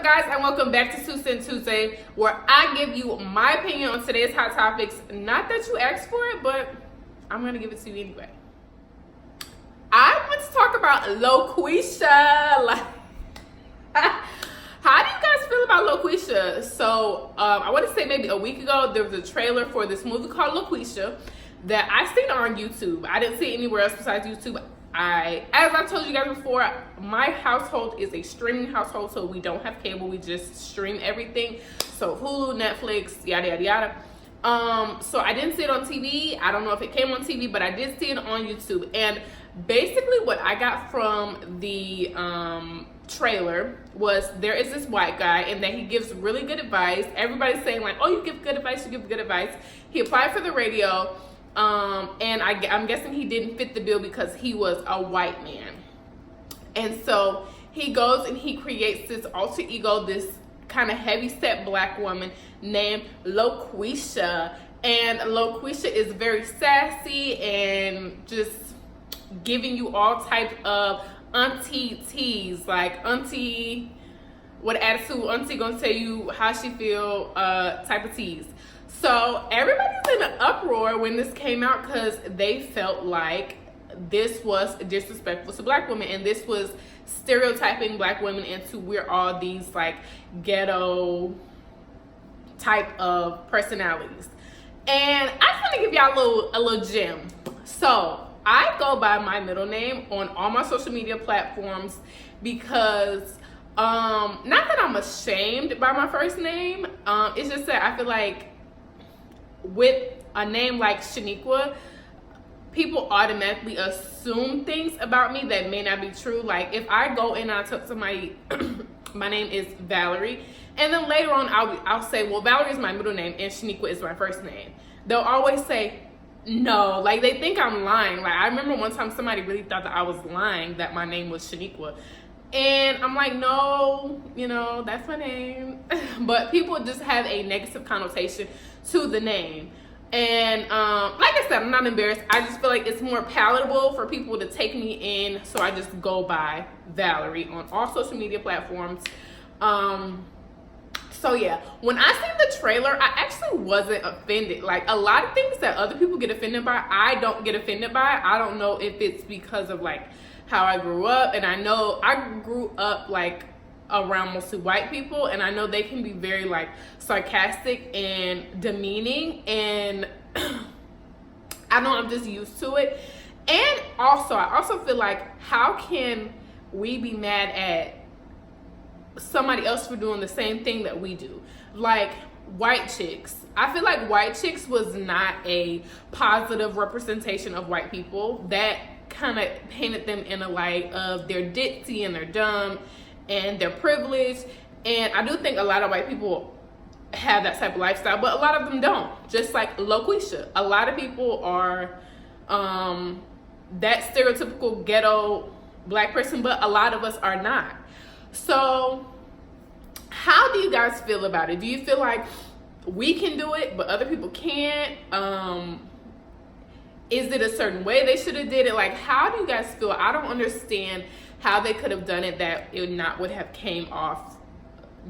up, guys, and welcome back to TwoCentTuesdays, where I give you my opinion on today's hot topics. Not that you asked for it, but I'm gonna give it to you anyway. I want to talk about Loqueesha. Like, how do you guys feel about Loqueesha? So I want to say maybe a week ago there was a trailer for this movie called Loqueesha that I seen on YouTube. I didn't see it anywhere else besides YouTube. As I told you guys before, my household is a streaming household, so we don't have cable. We just stream everything. So Hulu, Netflix, yada yada yada. So I didn't see it on TV. I don't know if it came on TV, but I did see it on YouTube. And basically what I got from the trailer was there is this white guy and that he gives really good advice. Everybody's saying like, oh, you give good advice, you give good advice. He applied for the radio. And I'm guessing he didn't fit the bill because he was a white man. And so he goes and he creates this alter ego, this kind of heavy-set black woman named Loqueesha. And Loqueesha is very sassy and just giving you all types of auntie teas, like auntie, what attitude, auntie gonna tell you how she feel, type of teas. So everybody's in an uproar when this came out because they felt like this was disrespectful to black women and this was stereotyping black women into we're all these like ghetto type of personalities. And I just want to give y'all a little gem. So I go by my middle name on all my social media platforms because not that I'm ashamed by my first name, it's just that I feel like with a name like Shaniqua, people automatically assume things about me that may not be true. Like if I go in and I tell somebody my name is Valerie, and then later on I'll say, well, Valerie is my middle name and Shaniqua is my first name, they'll always say no. Like they think I'm lying. Like I remember one time somebody really thought that I was lying that my name was Shaniqua. And I'm like, no, you know, that's my name. But people just have a negative connotation to the name. And like I said, I'm not embarrassed. I just feel like it's more palatable for people to take me in. So I just go by Valerie on all social media platforms. So yeah, when I seen the trailer, I actually wasn't offended. Like a lot of things that other people get offended by, I don't get offended by. I don't know if it's because of like how I grew up, and I know I grew up like around mostly white people, and I know they can be very like sarcastic and demeaning, and I know I'm just used to it. And also I also feel like, how can we be mad at somebody else for doing the same thing that we do? Like white chicks, I feel like white chicks was not a positive representation of white people. That kind of painted them in a light of they're ditzy and they're dumb and they're privileged. And I do think a lot of white people have that type of lifestyle, but a lot of them don't. Just like Loqueesha, a lot of people are that stereotypical ghetto black person, but a lot of us are not. So how do you guys feel about it? Do you feel like we can do it but other people can't? Is it a certain way they should have did it? Like, how do you guys feel? I don't understand how they could have done it that it would have came off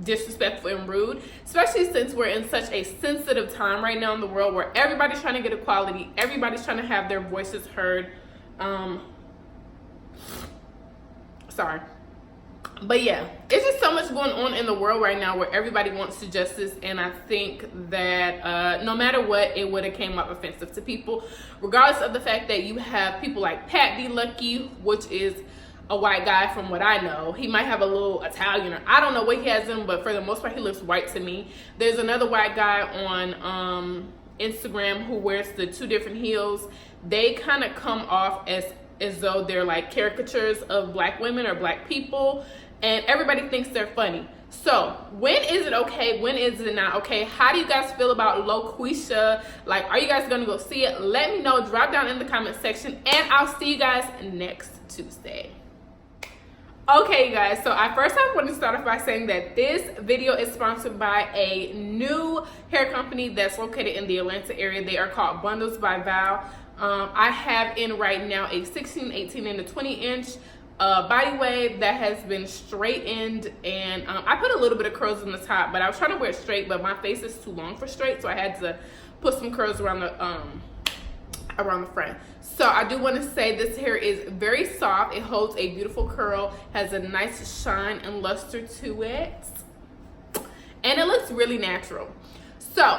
disrespectful and rude, especially since we're in such a sensitive time right now in the world where everybody's trying to get equality, everybody's trying to have their voices heard. Sorry. But yeah, it's just so much going on in the world right now where everybody wants to justice, and I think that no matter what, it would have came up offensive to people, regardless of the fact that you have people like Pat B. Lucky, which is a white guy from what I know. He might have a little Italian, or I don't know what he has in, but for the most part, he looks white to me. There's another white guy on Instagram who wears the two different heels. They kind of come off as though they're like caricatures of black women or black people, and everybody thinks they're funny. So when is it okay? When is it not okay? How do you guys feel about Loqueesha? Like, are you guys gonna go see it? Let me know. Drop down in the comment section, and I'll see you guys next Tuesday. Okay, you guys, so I want to start off by saying that this video is sponsored by a new hair company that's located in the Atlanta area. They are called Bundles by Val. I have in right now a 16, 18, and a 20 inch. body wave that has been straightened, and I put a little bit of curls on the top, but I was trying to wear it straight, but my face is too long for straight, so I had to put some curls around the front. So I do want to say this hair is very soft. It holds a beautiful curl, has a nice shine and luster to it, and it looks really natural. So